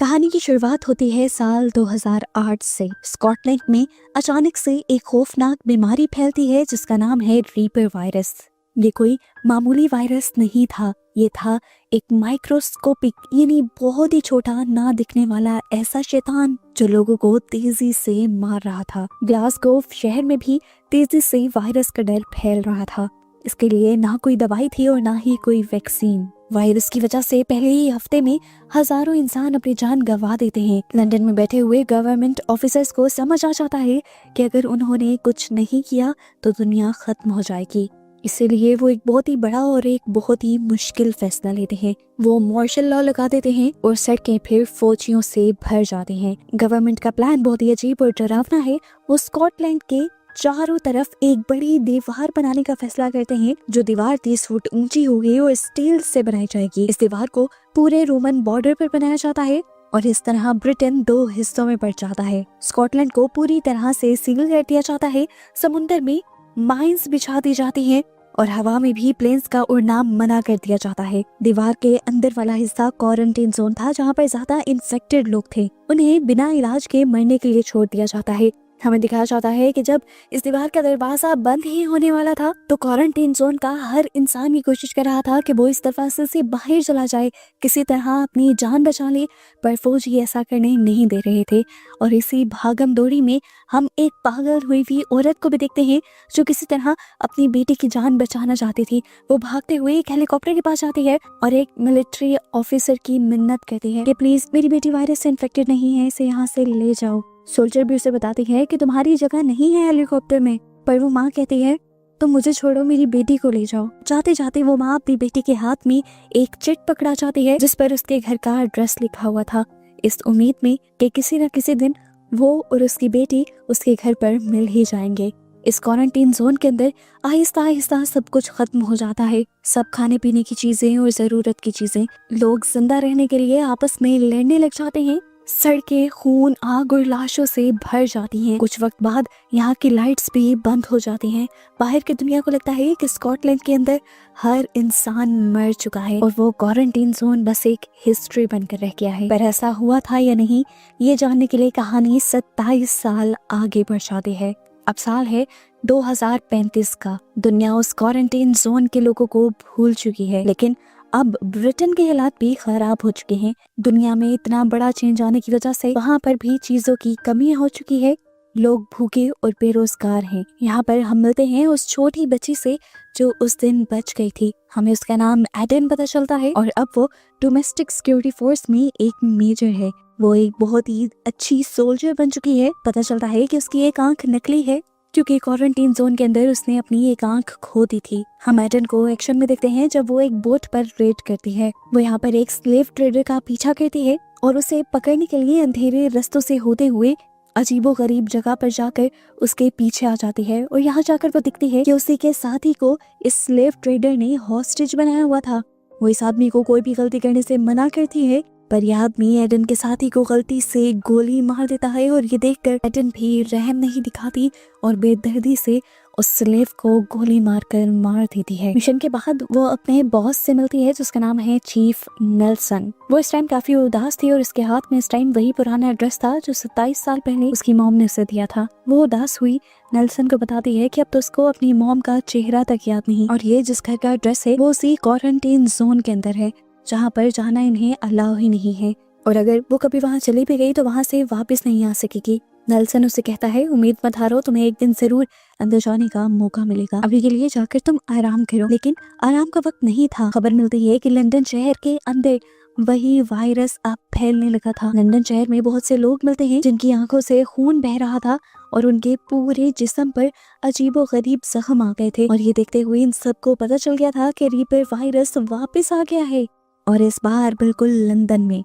कहानी की शुरुआत होती है साल 2008 से। स्कॉटलैंड में अचानक से एक खौफनाक बीमारी फैलती है जिसका नाम है रीपर वायरस। ये कोई मामूली वायरस नहीं था, ये था एक माइक्रोस्कोपिक यानी बहुत ही छोटा ना दिखने वाला ऐसा शैतान जो लोगों को तेजी से मार रहा था। ग्लासगो शहर में भी तेजी से वायरस का डर फैल रहा था। इसके लिए ना कोई दवाई थी और ना ही कोई वैक्सीन। वायरस की वजह से पहले ही हफ्ते में हजारों इंसान अपनी जान गंवा देते हैं। लंदन में बैठे हुए गवर्नमेंट ऑफिसर्स को समझ आ जाता है कि अगर उन्होंने कुछ नहीं किया तो दुनिया खत्म हो जाएगी। इसीलिए वो एक बहुत ही बड़ा और एक बहुत ही मुश्किल फैसला लेते हैं। वो मार्शल लॉ लगा देते हैं और सड़कें फिर फौजियों से भर जाती हैं। गवर्नमेंट का प्लान बहुत ही अजीब और डरावना है। वो स्कॉटलैंड के चारों तरफ एक बड़ी दीवार बनाने का फैसला करते हैं जो दीवार 30 फुट ऊंची होगी और स्टील से बनाई जाएगी। इस दीवार को पूरे रोमन बॉर्डर पर बनाया जाता है और इस तरह ब्रिटेन 2 हिस्सों में बढ़ जाता है। स्कॉटलैंड को पूरी तरह से सील कर दिया जाता है। समुद्र में माइंस बिछा दी जाती हैं और हवा में भी प्लेन्स का उड़ना मना कर दिया जाता है। दीवार के अंदर वाला हिस्सा क्वारंटाइन जोन था जहाँ पर ज्यादा इन्फेक्टेड लोग थे। उन्हें बिना इलाज के मरने के लिए छोड़ दिया जाता है। हमें दिखाया जाता है कि जब इस दीवार का दरवाजा बंद ही होने वाला था तो क्वारंटाइन जोन का हर इंसान ये कोशिश कर रहा था कि वो इस दरवाजे से बाहर चला जाए, किसी तरह अपनी जान बचा ले, पर फौजी ऐसा करने नहीं दे रहे थे। और इसी भागम दौड़ी में हम एक पागल हुई हुई औरत को भी देखते हैं जो किसी तरह अपनी बेटी की जान बचाना चाहती थी। वो भागते हुए एक हेलीकॉप्टर के पास जाती है और एक मिलिट्री ऑफिसर की मिन्नत करती है कि प्लीज मेरी बेटी वायरस से इन्फेक्टेड नहीं है, इसे यहाँ से ले जाओ। सोल्जर भी उसे बताती है कि तुम्हारी जगह नहीं है हेलीकॉप्टर में, पर वो माँ कहती है तुम मुझे छोड़ो, मेरी बेटी को ले जाओ। जाते जाते वो माँ अपनी बेटी के हाथ में एक चिट पकड़ा जाती है जिस पर उसके घर का एड्रेस लिखा हुआ था, इस उम्मीद में कि किसी न किसी दिन वो और उसकी बेटी उसके घर पर मिल ही जाएंगे। इस क्वारंटाइन जोन के अंदर आहिस्ता आहिस्ता सब कुछ खत्म हो जाता है। सब खाने पीने की चीजें और जरूरत की चीजें। लोग जिंदा रहने के लिए आपस में लड़ने लग जाते हैं। सड़कें खून, आग और लाशों से भर जाती हैं। कुछ वक्त बाद यहाँ की लाइट्स भी बंद हो जाती हैं। बाहर की दुनिया को लगता है कि स्कॉटलैंड के अंदर हर इंसान मर चुका है और वो क्वारंटाइन जोन बस एक हिस्ट्री बनकर रह गया है। पर ऐसा हुआ था या नहीं, ये जानने के लिए कहानी 27 साल आगे बढ़ जाती है। अब साल है 2035 का। दुनिया उस क्वारंटाइन जोन के लोगों को भूल चुकी है, लेकिन अब ब्रिटेन के हालात भी खराब हो चुके हैं। दुनिया में इतना बड़ा चेंज आने की वजह से वहाँ पर भी चीजों की कमी हो चुकी है। लोग भूखे और बेरोजगार हैं। यहाँ पर हम मिलते हैं उस छोटी बच्ची से जो उस दिन बच गई थी। हमें उसका नाम एडन पता चलता है और अब वो डोमेस्टिक सिक्योरिटी फोर्स में एक मेजर है। वो एक बहुत ही अच्छी सोल्जर बन चुकी है। पता चलता है कि उसकी एक आंख नकली है क्योंकि क्वारंटाइन जोन के अंदर उसने अपनी एक आंख खो दी थी। हम एडन को एक्शन में देखते हैं जब वो एक बोट पर रेड करती है। वो यहाँ पर एक स्लेव ट्रेडर का पीछा करती है और उसे पकड़ने के लिए अंधेरे रास्तों से होते हुए अजीबो गरीब जगह पर जाकर उसके पीछे आ जाती है। और यहाँ जाकर वो दिखती है कि उसी के साथी को इस स्लेव ट्रेडर ने हॉस्टेज बनाया हुआ था। वो इस आदमी को कोई भी गलती करने से मना करती है, पर यह आदमी एडन के साथी को गलती से गोली मार देता है और ये देखकर एडन भी रहम नहीं दिखाती और बेदर्दी से उस स्लेव को गोली मारकर मार देती है। मिशन के बाद वो अपने बॉस से मिलती है जिसका नाम है चीफ नेल्सन। वो इस टाइम काफी उदास थी और उसके हाथ में इस टाइम वही पुराना एड्रेस था जो 27 साल पहले उसकी मॉम ने उसे दिया था। वो उदास हुई नेल्सन को बताती है कि अब तो उसको अपनी मॉम का चेहरा तक याद नहीं और ये जिस घर का एड्रेस है वो उसी क्वारंटाइन जोन के अंदर है जहाँ पर जाना इन्हें अलाउ ही नहीं है और अगर वो कभी वहाँ चली भी गई तो वहाँ से वापस नहीं आ सकेगी। नेल्सन उसे कहता है उम्मीद मत हारो, तुम्हें एक दिन जरूर अंदर जाने का मौका मिलेगा। अभी के लिए जाकर तुम आराम करो। लेकिन आराम का वक्त नहीं था। खबर मिलती है कि लंदन शहर के अंदर वही वायरस अब फैलने लगा था। लंदन शहर में बहुत से लोग मिलते हैं जिनकी आंखों से खून बह रहा था और उनके पूरे जिस्म पर अजीबो गरीब जख्म आ गए थे और ये देखते हुए इन सबको पता चल गया था कि रीपर वायरस वापस आ गया है और इस बार बिल्कुल लंदन में।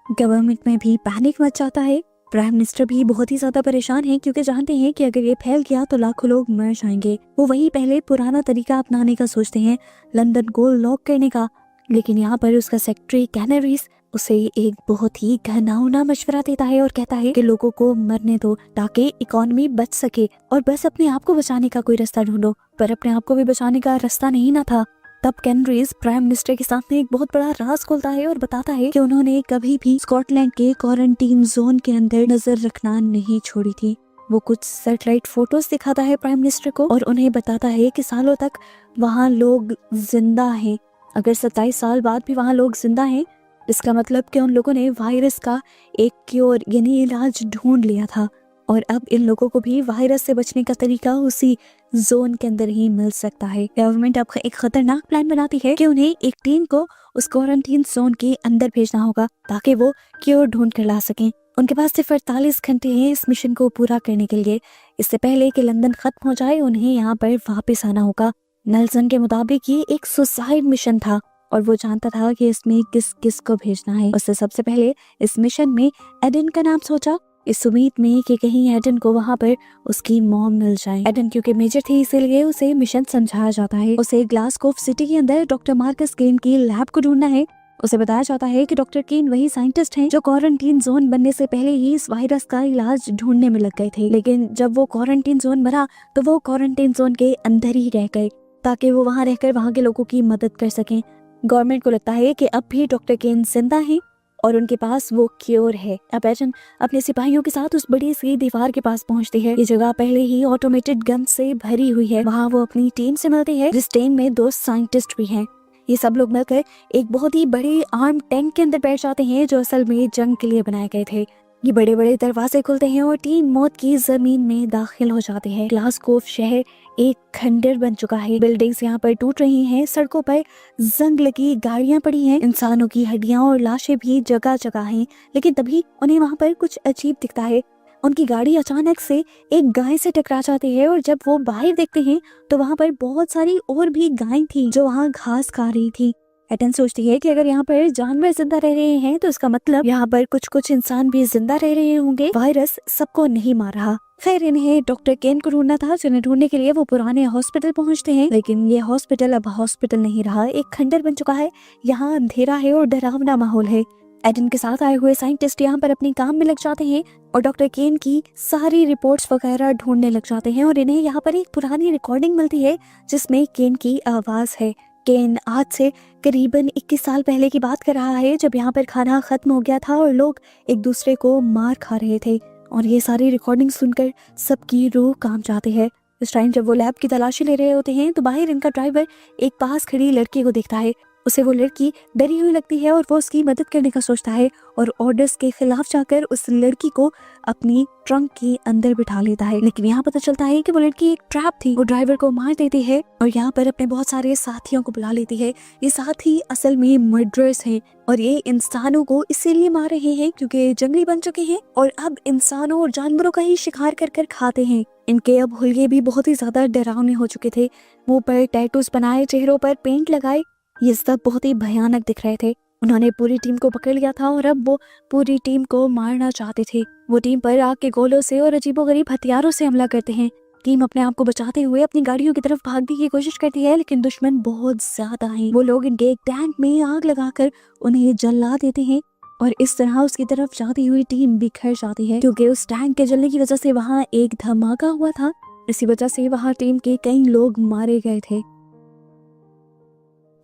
गवर्नमेंट में भी पैनिक मच जाता है। प्राइम मिनिस्टर भी बहुत ही ज्यादा परेशान है क्योंकि जानते हैं कि अगर ये फैल गया तो लाखों लोग मर जाएंगे। वो वही पहले पुराना तरीका अपनाने का सोचते हैं, लंदन को लॉक करने का। लेकिन यहाँ पर उसका सेक्रेटरी कैनरीज उसे एक बहुत ही घिनौना मशवरा देता है और कहता है कि लोगों को मरने दो ताकि इकोनॉमी बच सके और बस अपने आप को बचाने का कोई रास्ता ढूंढो। पर अपने आप को भी बचाने का रास्ता नहीं ना था। तब कैनरीज प्राइम मिनिस्टर के सामने एक बहुत बड़ा राज खोलता है और बताता है कि उन्होंने कभी भी स्कॉटलैंड के क्वारंटीन जोन के अंदर नजर रखना नहीं छोड़ी थी। वो कुछ सैटेलाइट फोटोज दिखाता है प्राइम मिनिस्टर को और उन्हें बताता है कि सालों तक वहाँ लोग जिंदा हैं। अगर 27 साल बाद भी वहाँ लोग जिंदा हैं, इसका मतलब कि उन लोगों ने वायरस का एक क्योर यानी इलाज ढूंढ लिया था और अब इन लोगों को भी वायरस से बचने का तरीका उसी जोन के अंदर ही मिल सकता है। गवर्नमेंट अब एक खतरनाक प्लान बनाती है कि उन्हें एक टीम को उस क्वारंटीन जोन के अंदर भेजना होगा ताकि वो क्योर ढूंढ कर ला सकें। उनके पास सिर्फ 48 घंटे हैं इस मिशन को पूरा करने के लिए। इससे पहले कि लंदन खत्म हो जाए उन्हें यहाँ पर वापस आना होगा। नेल्सन के मुताबिक ये एक सुसाइड मिशन था और वो जानता था कि इसमें किस किस को भेजना है। उससे सबसे पहले इस मिशन में एडन का नाम सोचा, इस उम्मीद में कि कहीं एडन को वहाँ पर उसकी मॉम मिल जाए। एडन क्योंकि मेजर थी इसीलिए उसे मिशन समझाया जाता है। उसे ग्लासगोव सिटी के अंदर डॉक्टर मार्कस केन की लैब को ढूंढना है। उसे बताया जाता है कि डॉक्टर केन वही साइंटिस्ट हैं जो क्वारंटीन जोन बनने से पहले ही इस वायरस का इलाज ढूंढने में लग गए थे, लेकिन जब वो क्वारंटीन जोन बना तो वो क्वारंटीन जोन के अंदर ही रह गए ताकि वो वहाँ रहकर वहाँ के लोगों की मदद कर सकें। गवर्नमेंट को लगता है कि अब भी डॉक्टर केन जिंदा हैं और उनके पास वो क्योर है। अब एडन अपने सिपाहियों के साथ उस बड़ी सी दीवार के पास पहुंचती है। ये जगह पहले ही ऑटोमेटेड गन से भरी हुई है। वहाँ वो अपनी टीम से मिलती है जिस टीम में 2 साइंटिस्ट भी हैं। ये सब लोग मिलकर एक बहुत ही बड़े आर्म टैंक के अंदर बैठ जाते हैं जो असल में जंग के लिए बनाए गए थे। ये बड़े बड़े दरवाजे खुलते हैं और टीम मौत की जमीन में दाखिल हो जाती है। ग्लासगोव शहर एक खंडर बन चुका है। बिल्डिंग्स यहाँ पर टूट रही हैं, सड़कों पर जंग लगी गाड़ियां पड़ी हैं, इंसानों की हड्डियां और लाशें भी जगह जगह हैं। लेकिन तभी उन्हें वहाँ पर कुछ अजीब दिखता है। उनकी गाड़ी अचानक से एक गाय से टकरा जाती है और जब वो बाहर देखते हैं तो वहाँ पर बहुत सारी और भी गायें थी जो वहाँ घास खा रही थी। एटन सोचती है कि अगर यहाँ पर जानवर जिंदा रह रहे हैं तो इसका मतलब यहाँ पर कुछ कुछ इंसान भी जिंदा रह रहे होंगे। वायरस सबको नहीं मार रहा। खैर इन्हें डॉक्टर केन को ढूंढना था, जिन्हें ढूंढने के लिए वो पुराने हॉस्पिटल पहुंचते हैं, लेकिन ये हॉस्पिटल अब हॉस्पिटल नहीं रहा, एक खंडर बन चुका है। यहाँ अंधेरा है और डरावना माहौल है। एडन के साथ आए हुए साइंटिस्ट यहाँ पर अपने काम में लग जाते हैं और डॉक्टर केन की सारी रिपोर्ट्स वगैरह ढूंढने लग जाते हैं और इन्हें यहाँ पर एक पुरानी रिकॉर्डिंग मिलती है जिसमें केन की आवाज है। केन आज से करीबन 21 साल पहले की बात कर रहा है जब यहाँ पर खाना खत्म हो गया था और लोग एक दूसरे को मार खा रहे थे। और ये सारी रिकॉर्डिंग सुनकर सबकी रूह कांप जाती है। इस टाइम जब वो लैब की तलाशी ले रहे होते हैं तो बाहर इनका ड्राइवर एक पास खड़ी लड़की को देखता है। उसे वो लड़की डरी हुई लगती है और वो उसकी मदद करने का सोचता है और ऑर्डर्स के खिलाफ जाकर उस लड़की को अपनी ट्रंक के अंदर बिठा लेता है। लेकिन यहाँ पता चलता है कि वो लड़की एक ट्रैप थी। वो ड्राइवर को मार देती है और यहाँ पर अपने बहुत सारे साथियों को बुला लेती है। ये साथी असल में मर्डरर्स हैं और ये इंसानों को इसीलिए मार रहे हैं क्योंकि जंगली बन चुके हैं और अब इंसानों और जानवरों का ही शिकार कर कर खाते हैं। इनके अब हुलिये भी बहुत ही ज्यादा डरावने हो चुके थे। मुंह पर टैटूज बनाए, चेहरों पर पेंट लगाए, ये सब बहुत ही भयानक दिख रहे थे। उन्होंने पूरी टीम को पकड़ लिया था और अब वो पूरी टीम को मारना चाहते थे। वो टीम पर आग के गोलों से और अजीबोगरीब हथियारों से हमला करते हैं। टीम अपने आप को बचाते हुए अपनी गाड़ियों की तरफ भागने की कोशिश करती है, लेकिन दुश्मन बहुत ज्यादा हैं। वो लोग इनके एक टैंक में आग लगाकर उन्हें जला देते हैं और इस तरह उसकी तरफ जाती हुई टीम बिखर जाती है क्योंकि उस टैंक के जलने की वजह से वहाँ एक धमाका हुआ था। इसी वजह से वहाँ टीम के कई लोग मारे गए थे।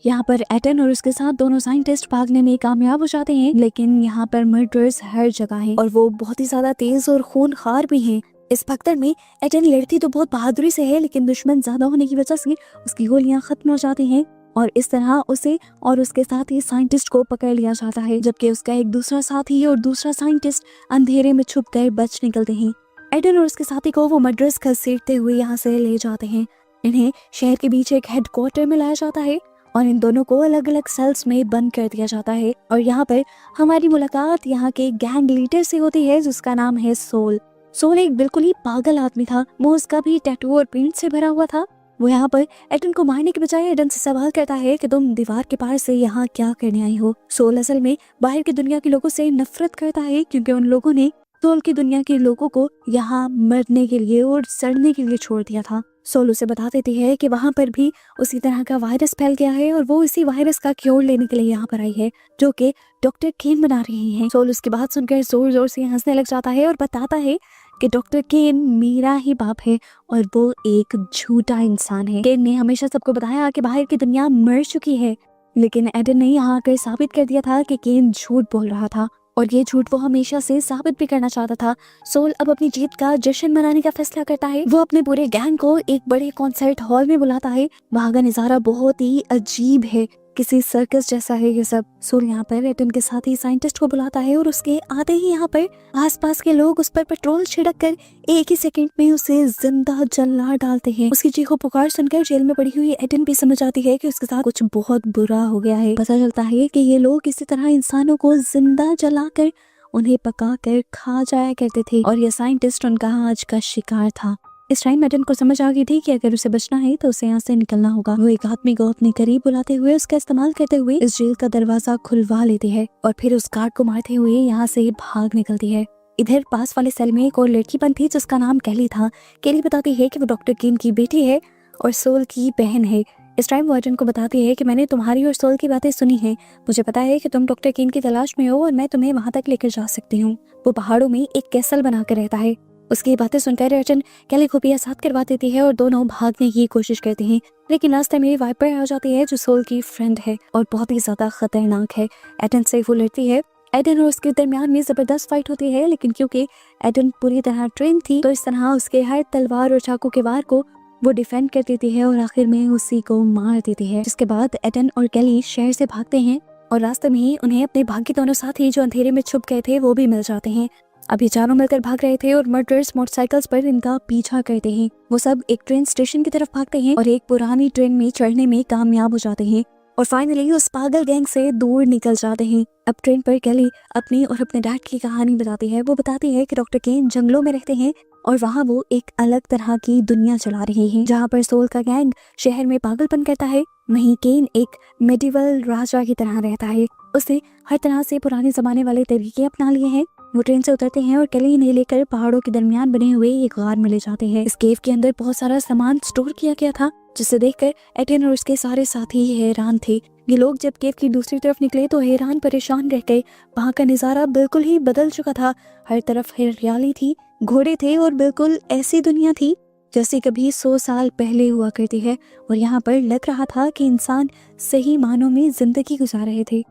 यहाँ पर एटन और उसके साथ दोनों साइंटिस्ट भागने में कामयाब हो जाते हैं, लेकिन यहाँ पर मर्डरर्स हर जगह हैं और वो बहुत ही ज्यादा तेज और खूनखार भी हैं। इस भगदड़ में एटन लड़ती तो बहुत बहादुरी से है, लेकिन दुश्मन ज्यादा होने की वजह से उसकी गोलियां खत्म हो जाती हैं और इस तरह उसे और उसके साथ ही साइंटिस्ट को पकड़ लिया जाता है, जबकि उसका एक दूसरा साथी और दूसरा साइंटिस्ट अंधेरे में छुप कर बच निकलते हैं। एटन और उसके साथी को वो मर्डरर्स घसीटते हुए यहाँ से ले जाते हैं। इन्हें शहर के बीच एक हेडक्वार्टर में लाया जाता है और इन दोनों को अलग अलग सेल्स में बंद कर दिया जाता है। और यहाँ पर हमारी मुलाकात यहाँ के गैंग लीडर से होती है जिसका नाम है सोल। सोल एक बिल्कुल ही पागल आदमी था। मुंह उसका भी टैटू और पेंट से भरा हुआ था। वो यहाँ पर एडन को मारने के बजाय एडन से सवाल करता है कि तुम दीवार के पार से यहाँ क्या करने आई हो। सोल असल में बाहर की दुनिया के लोगों से नफरत करता है क्योंकि उन लोगों ने सोल की दुनिया के लोगों को यहाँ मरने के लिए और सड़ने के लिए छोड़ दिया था। सोल उसे बता देती है कि वहाँ पर भी उसी तरह का वायरस फैल गया है और वो इसी वायरस का क्योर लेने के लिए यहाँ पर आई है जो कि डॉक्टर केन बना रही हैं। सोल उसकी बात सुनकर जोर जोर से हंसने लग जाता है और बताता है कि डॉक्टर केन मेरा ही बाप है और वो एक झूठा इंसान है। केन ने हमेशा सबको बताया कि बाहर की दुनिया मर चुकी है, लेकिन एडन ने यहाँ आकर साबित कर दिया था कि केन झूठ बोल रहा था और ये झूठ वो हमेशा से साबित भी करना चाहता था। सोल अब अपनी जीत का जश्न मनाने का फैसला करता है। वो अपने पूरे गैंग को एक बड़े कॉन्सर्ट हॉल में बुलाता है। वहाँ का नजारा बहुत ही अजीब है, किसी सर्कस जैसा है ये सब। सोल यहाँ पर एडन के साथ ही साइंटिस्ट को बुलाता है और उसके आते ही यहाँ पर आसपास के लोग उस पर पेट्रोल छिड़क कर एक ही सेकंड में उसे जिंदा जला डालते हैं। उसकी चीखों पुकार सुनकर जेल में पड़ी हुई एडन भी समझ आती है कि उसके साथ कुछ बहुत बुरा हो गया है। पता चलता है कि ये लोग इसी तरह इंसानों को जिंदा जलाकर उन्हें पकाकर खा जाया करते थे और ये साइंटिस्ट उनका आज का शिकार था। इस टाइम एडन को समझ आ गई थी कि अगर उसे बचना है तो उसे यहाँ से निकलना होगा। वो एक आदमी को अपने करीब बुलाते हुए उसका इस्तेमाल करते हुए इस जेल का दरवाजा खुलवा लेती है और फिर उस गार्ड को मारते हुए यहाँ से भाग निकलती है। इधर पास वाले सेल में एक और लड़की बंद थी जिसका नाम कैली था। कैली बताती है कि वो डॉक्टर केन की बेटी है और सोल की बहन है। इस टाइम वो एडन को बताती है कि मैंने तुम्हारी और सोल की बातें सुनी हैं। मुझे पता है कि तुम डॉक्टर केन की तलाश में हो और मैं तुम्हें वहाँ तक लेकर जा सकती हूँ। वो पहाड़ों में एक कैसल बनाकर रहता है। उसकी बातें सुनकर एडन कैली को भी आजाद करवा देती है और दोनों भागने की कोशिश करते हैं, लेकिन रास्ते में वाइपर आ जाती है जो सोल की फ्रेंड है और बहुत ही ज्यादा खतरनाक है। एडन से वो लड़ती है। एडन और उसके दरमियान में जबरदस्त फाइट होती है, लेकिन क्योंकि एडन पूरी तरह ट्रेन थी तो इस तरह उसके हर तलवार और चाकू के वार को वो डिफेंड कर देती है और आखिर में उसी को मार देती है। जिसके बाद एडन और कैली शहर से भागते हैं और रास्ते में ही उन्हें अपने भागी दोनों साथी जो अंधेरे में छुप गए थे वो भी मिल जाते हैं। अब ये चारों मिलकर भाग रहे थे और मर्डरर्स मोटरसाइकिल्स पर इनका पीछा करते हैं। वो सब एक ट्रेन स्टेशन की तरफ भागते हैं और एक पुरानी ट्रेन में चढ़ने में कामयाब हो जाते हैं और फाइनली उस पागल गैंग से दूर निकल जाते हैं। अब ट्रेन पर कैली अपनी और अपने डैड की कहानी बताती है। वो बताती है कि डॉक्टर केन जंगलों में रहते हैं और वहाँ वो एक अलग तरह की दुनिया चला रहे हैं जहाँ पर सोल का गैंग शहर में पागलपन करता है, वहीं केन एक मेडिवल राजा की तरह रहता है। उसे हर तरह से पुराने जमाने वाले तरीके अपना लिए हैं। वो ट्रेन से उतरते हैं और कैली इन्हें लेकर पहाड़ों के दरमियान बने हुए एक गार में ले जाते हैं। इस केव के अंदर बहुत सारा सामान स्टोर किया गया था, जिसे देखकर एडन और उसके सारे साथी हैरान थे। ये लोग जब केव की दूसरी तरफ निकले तो हैरान परेशान रह गए। वहाँ का नजारा बिल्कुल ही बदल चुका था। हर तरफ हरियाली थी, घोड़े थे और बिल्कुल ऐसी दुनिया थी जैसे कभी 100 साल पहले हुआ करती है और यहाँ पर लग रहा था कि इंसान सही मानों में जिंदगी गुजार रहे थे।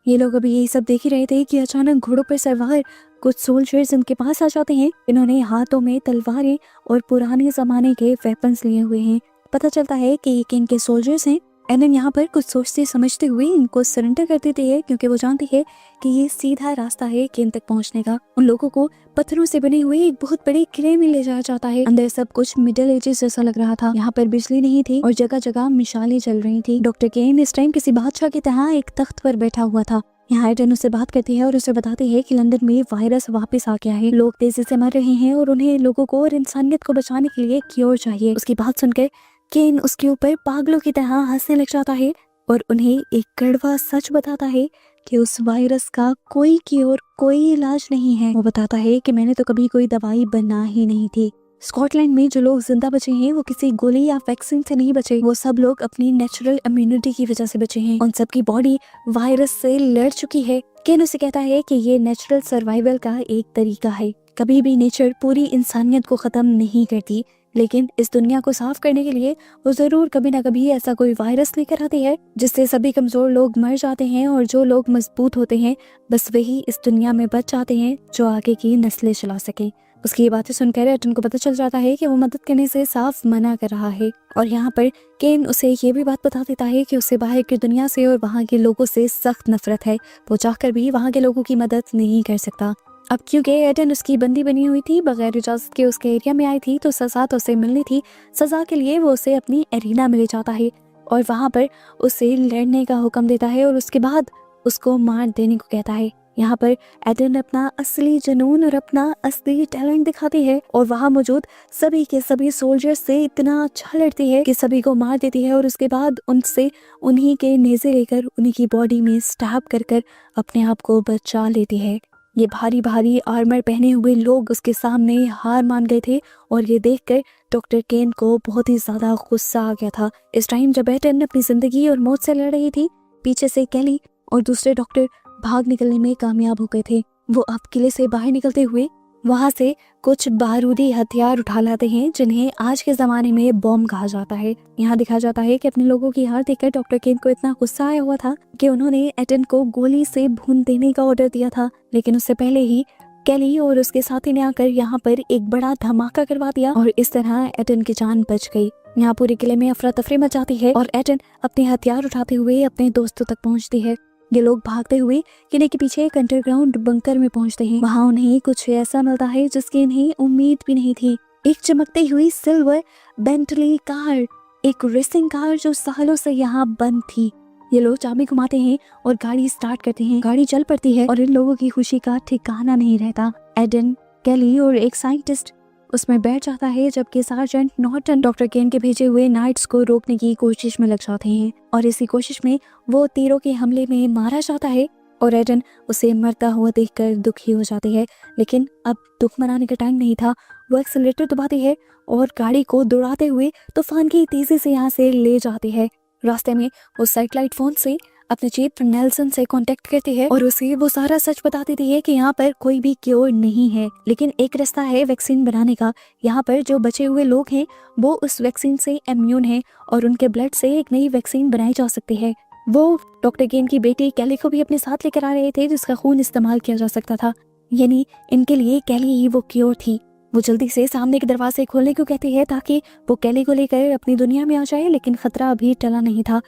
ये लोग अभी यही सब देख ही रहे थे कि अचानक घोड़ों पर सवार कुछ सोल्जर्स इनके पास आ जाते हैं। इन्होंने हाथों में तलवारें और पुराने जमाने के वेपन्स लिए हुए हैं। पता चलता है कि ये किन के सोल्जर्स हैं। एडन यहाँ पर कुछ सोचते समझते हुए इनको सरेंडर कर देती है क्योंकि वो जानती है कि ये सीधा रास्ता है केन तक पहुँचने का। उन लोगों को पत्थरों से बने हुए एक बहुत बड़े किले में ले जाया जाता है। अंदर सब कुछ मिडिल एजेस जैसा लग रहा था। यहाँ पर बिजली नहीं थी और जगह जगह मिसालें जल रही थी। डॉक्टर केन इस टाइम किसी बादशाह की तरह एक तख्त पर बैठा हुआ था। यहाँ एडन उससे बात करती है और उसे बताती है कि लंदन में वायरस वापस आ गया है, लोग तेजी से मर रहे हैं और उन्हें लोगों को और इंसानियत को बचाने के लिए क्योर चाहिए। उसकी बात सुनकर केन उसके ऊपर पागलों की तरह हंसने लग जाता है और उन्हें एक कड़वा सच बताता है कि उस वायरस का कोई क्योर, कोई इलाज नहीं है। वो बताता है कि मैंने तो कभी कोई दवाई बना ही नहीं थी। स्कॉटलैंड में जो लोग जिंदा बचे हैं वो किसी गोली या वैक्सीन से नहीं बचे, वो सब लोग अपनी नेचुरल इम्यूनिटी की वजह से बचे हैं। उन सबकी बॉडी वायरस से लड़ चुकी है। केन उसे कहता है कि ये नेचुरल सर्वाइवल का एक तरीका है। कभी भी नेचर पूरी इंसानियत को खत्म नहीं करती, लेकिन इस दुनिया को साफ करने के लिए वो जरूर कभी ना कभी ऐसा कोई वायरस लेकर आती है जिससे सभी कमजोर लोग मर जाते हैं और जो लोग मजबूत होते हैं बस वही इस दुनिया में बच जाते हैं जो आगे की नस्लें चला सके। उसकी ये बातें सुनकर एडन को पता चल जाता है कि वो मदद करने से साफ मना कर रहा है और यहाँ पर केन उसे ये भी बात बता देता है कि उसे बाहर की दुनिया से और वहाँ के लोगों से सख्त नफरत है। वो चाहकर भी वहाँ के लोगों की मदद नहीं कर सकता। अब क्योंकि एडन उसकी बंदी बनी हुई थी, बगैर इजाजत के उसके एरिया में आई थी, तो सजा तो उसे मिलनी थी। सजा के लिए वो उसे अपनी एरिना में ले जाता है और वहाँ पर उसे लड़ने का हुक्म देता है और उसके बाद उसको मार देने को कहता है। यहाँ पर एडन अपना असली जुनून और अपना असली टैलेंट दिखाती है और वहाँ मौजूद सभी के सभी सोल्जर्स से इतना अच्छा लड़ती है कि सभी को मार देती है और उसके बाद उनसे उन्हीं के नेज़े लेकर उन्हीं की बॉडी में स्टैब कर कर अपने आप को बचा लेती है। ये भारी भारी आर्मर पहने हुए लोग उसके सामने हार मान गए थे और ये देखकर डॉक्टर केन को बहुत ही ज्यादा गुस्सा आ गया था। इस टाइम जब एडन अपनी जिंदगी और मौत से लड़ रही थी, पीछे से कैली और दूसरे डॉक्टर भाग निकलने में कामयाब हो गए थे। वो अब किले से बाहर निकलते हुए वहाँ से कुछ बारूदी हथियार उठा लाते हैं जिन्हें आज के ज़माने में बॉम्ब कहा जाता है। यहाँ दिखाया जाता है कि अपने लोगों की हार देखकर डॉक्टर केन को इतना गुस्सा आया हुआ था कि उन्होंने एटन को गोली से भून देने का ऑर्डर दिया था, लेकिन उससे पहले ही केली और उसके साथी ने आकर यहाँ पर एक बड़ा धमाका करवा दिया और इस तरह एटन की जान बच गई। यहाँ पूरे किले में अफरा तफरी मच जाती है और एटन अपने हथियार उठाते हुए अपने दोस्तों तक पहुँचती है। ये लोग भागते हुए किले के पीछे एक अंडरग्राउंड बंकर में पहुंचते हैं। वहां उन्हें कुछ ऐसा मिलता है जिसकी इन्हें उम्मीद भी नहीं थी। एक चमकती हुई सिल्वर बेंटली कार, एक रेसिंग कार जो सालों से यहाँ बंद थी। ये लोग चाबी घुमाते हैं और गाड़ी स्टार्ट करते हैं। गाड़ी चल पड़ती है और इन लोगों की खुशी का ठिकाना नहीं रहता। एडन, केली और एक साइंटिस्ट उसमें बैठ जाता है, जबकि सार्जेंट नॉर्टन डॉक्टर केन के भेजे हुए नाइट्स को रोकने की कोशिश में लग जाते हैं और इसी कोशिश में वो तीरों के हमले में मारा जाता है और एडन उसे मरता हुआ देखकर दुखी हो जाती है। लेकिन अब दुख मनाने का टाइम नहीं था। वो एक्सेलेरेटर दबाती है और गाड़ी को दौड़ाते हुए तूफान की तेजी से यहाँ से ले जाती है। रास्ते में वो सैटेलाइट फोन से अपने चीफ नेल्सन से कांटेक्ट करती है और उसे वो सारा सच बता देती है कि यहाँ पर कोई भी क्योर नहीं है, लेकिन एक रास्ता है वैक्सीन बनाने का। यहाँ पर जो बचे हुए लोग हैं वो उस वैक्सीन से इम्यून हैं और उनके ब्लड से एक नई वैक्सीन बनाई जा सकती है। वो डॉक्टर केन की बेटी केली को भी अपने साथ लेकर आ रहे थे जिसका खून इस्तेमाल किया जा सकता था, यानी इनके लिए केली ही वो क्योर थी। वो जल्दी से सामने के दरवाजे खोलने को कहती है ताकि वो केली को लेकर अपनी दुनिया में आ जाए, लेकिन खतरा अभी टला नहीं था।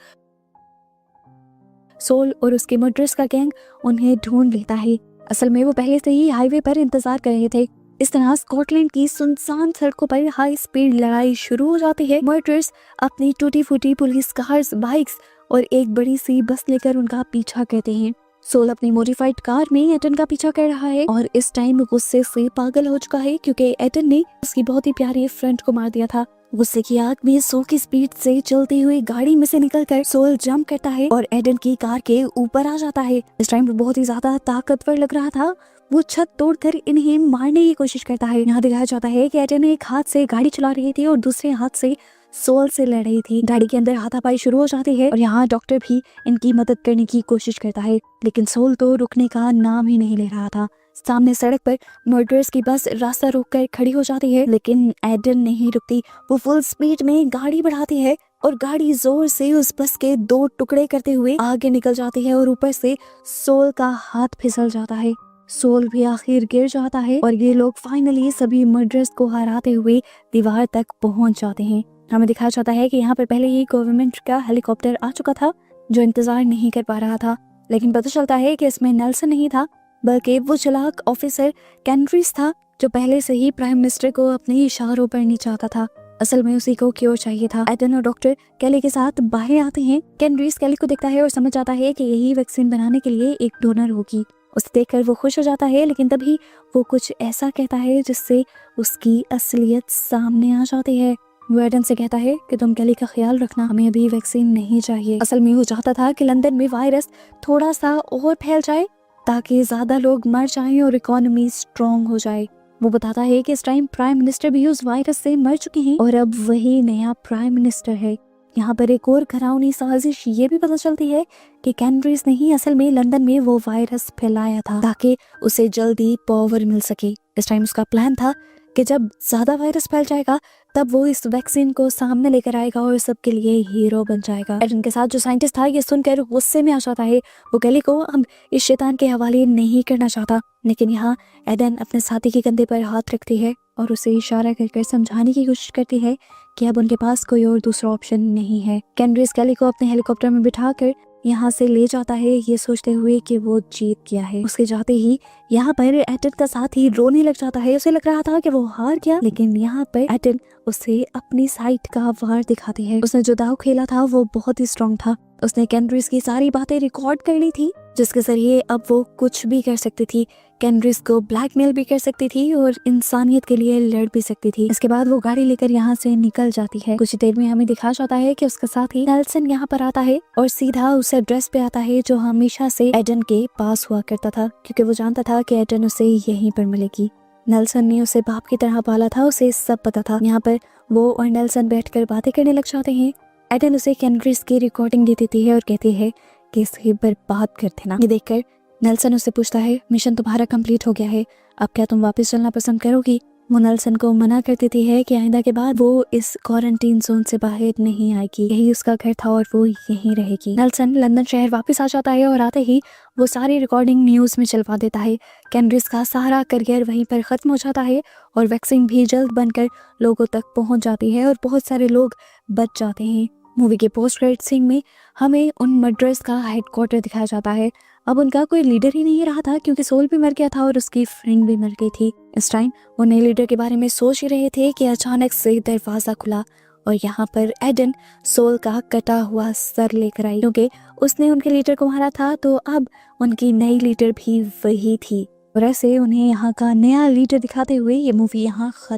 सोल और उसके मर्डरर्स का गैंग उन्हें ढूंढ लेता है। असल में वो पहले से ही हाईवे पर इंतजार कर रहे थे। इस तरह स्कॉटलैंड की सुनसान सड़कों पर हाई स्पीड लड़ाई शुरू हो जाती है। मर्डरर्स अपनी टूटी फूटी पुलिस कार्स, बाइक्स और एक बड़ी सी बस लेकर उनका पीछा करते हैं। सोल अपनी मॉडिफाइड कार में एटन का पीछा कर रहा है और इस टाइम गुस्से से पागल हो चुका है क्योंकि एटन ने उसकी बहुत ही प्यारी फ्रेंड को मार दिया था। गुस्से की आग में 100 की स्पीड से चलती हुई गाड़ी में से निकलकर सोल जंप करता है और एडन की कार के ऊपर आ जाता है। इस टाइम बहुत ही ज्यादा ताकतवर लग रहा था। वो छत तोड़कर इन्हें मारने की कोशिश करता है। यहाँ दिखाया जाता है कि एडन एक हाथ से गाड़ी चला रही थी और दूसरे हाथ से सोल से लड़ रही थी। गाड़ी के अंदर हाथापाई शुरू हो जाती है और यहाँ डॉक्टर भी इनकी मदद करने की कोशिश करता है, लेकिन सोल तो रुकने का नाम ही नहीं ले रहा था। सामने सड़क पर मर्डरर्स की बस रास्ता रोककर खड़ी हो जाती है, लेकिन एडन नहीं रुकती। वो फुल स्पीड में गाड़ी बढ़ाती है और गाड़ी जोर से उस बस के 2 टुकड़े करते हुए आगे निकल जाती है और ऊपर से सोल का हाथ फिसल जाता है। सोल भी आखिर गिर जाता है और ये लोग फाइनली सभी मर्डरर्स को हराते हुए दीवार तक पहुंच जाते हैं। हमें दिखाया जाता है कि यहाँ पर पहले ही गवर्नमेंट का हेलीकॉप्टर आ चुका था जो इंतजार नहीं कर पा रहा था, लेकिन पता चलता है कि इसमें नेल्सन नहीं था बल्कि वो चालाक ऑफिसर कैंड्रीज था जो पहले से ही प्राइम मिनिस्टर को अपने इशारों पर नचाता था। असल में उसी को क्योर चाहिए था। एडन और डॉक्टर केली के साथ बाहर आते हैं। कैंड्रीज केली को देखता है और समझ जाता है कि यही वैक्सीन बनाने के लिए एक डोनर होगी। उसे देखकर वो खुश हो जाता है, लेकिन तभी वो कुछ ऐसा कहता है जिससे उसकी असलियत सामने आ जाती है। वो एडन से कहता है कि तुम केली का ख्याल रखना, हमें अभी वैक्सीन नहीं चाहिए। असल में वो चाहता था कि लंदन में वायरस थोड़ा सा और फैल जाए ताकि ज्यादा लोग मर जाएं और इकोनॉमी स्ट्रॉन्ग हो जाए। वो बताता है कि इस टाइम प्राइम मिनिस्टर भी उस वायरस से मर चुके हैं और अब वही नया प्राइम मिनिस्टर है। यहाँ पर एक और घरावनी साजिश ये भी पता चलती है कि कैंड्रीज ने ही असल में लंदन में वो वायरस फैलाया था ताकि उसे जल्दी पावर मिल सके। इस टाइम उसका प्लान था कि जब ज्यादा वायरस फैल जाएगा तब वो इस वैक्सीन को सामने लेकर आएगा और सबके लिए हीरो बन जाएगा। एडन के साथ जो साइंटिस्ट था ये सुनकर गुस्से में आ जाता है। वो केली को अब इस शैतान के हवाले नहीं करना चाहता, लेकिन यहाँ एडन अपने साथी के कंधे पर हाथ रखती है और उसे इशारा कर समझाने की कोशिश करती है कि अब उनके पास कोई और दूसरा ऑप्शन नहीं है। कैंड्रीज केली को अपने हेलीकॉप्टर में बिठाकर यहाँ से ले जाता है, ये सोचते हुए कि वो जीत गया है। उसके जाते ही यहाँ पर एटन का साथ ही रोने लग जाता है। उसे लग रहा था कि वो हार गया, लेकिन यहाँ पर एटन उसे अपनी साइड का वार दिखाती है। उसने जो दाव खेला था वो बहुत ही स्ट्रॉन्ग था। उसने कैंड्रीज की सारी बातें रिकॉर्ड कर ली थी जिसके जरिए अब वो कुछ भी कर सकती थी। कैंड्रीज को ब्लैकमेल भी कर सकती थी और इंसानियत के लिए लड़ भी सकती थी। इसके बाद वो गाड़ी लेकर यहाँ से निकल जाती है। कुछ देर में हमें दिखा जाता है कि उसका साथी नेल्सन यहाँ पर आता है और सीधा उस एड्रेस पे आता है जो हमेशा से एडन के पास हुआ करता था, क्योंकि वो जानता था कि एडन उसे यहीं पर मिलेगी। नेल्सन ने उसे बाप की तरह पाला था, उसे सब पता था। यहाँ पर वो और नेल्सन बैठकर बातें करने लग जाते हैं। एडन उसे कैंड्रीज की रिकॉर्डिंग दे देती है और कहती है कि इसे बर्बाद कर देना। ये देखकर नेल्सन उससे पूछता है, मिशन तुम्हारा कंप्लीट हो गया है, अब क्या तुम वापस चलना पसंद करोगी? वो नेल्सन को मना कर देती है कि आइंदा के बाद वो इस क्वारंटीन जोन से बाहर नहीं आएगी, यही उसका घर था और वो यहीं रहेगी। नेल्सन लंदन शहर वापस आ जाता है और आते ही वो सारी रिकॉर्डिंग न्यूज़ में चलवा देता है। कैनरिस का सारा करियर वहीं पर ख़त्म हो जाता है और वैक्सीन भी जल्द बनकर लोगों तक पहुंच जाती है और बहुत सारे लोग बच जाते हैं। मूवी के पोस्ट क्रेडिट सीन में हमें उन मर्डरर्स का हेडक्वार्टर दिखाया जाता है। अब उनका कोई लीडर ही नहीं रहा था क्योंकि सोल भी मर गया था और उसकी फ्रेंड भी मर गई थी। इस टाइम वो नए लीडर के बारे में सोच ही रहे थे कि अचानक से दरवाज़ा खुला और यहाँ पर एडन सोल का कटा हुआ सर लेकर आई। क्योंकि उसने उनके लीडर को मारा था तो अब उनकी नई लीडर भी वही थी और ऐसे उन्हें यहाँ का नया लीडर दिखाते हुए ये मूवी यहाँ खत्म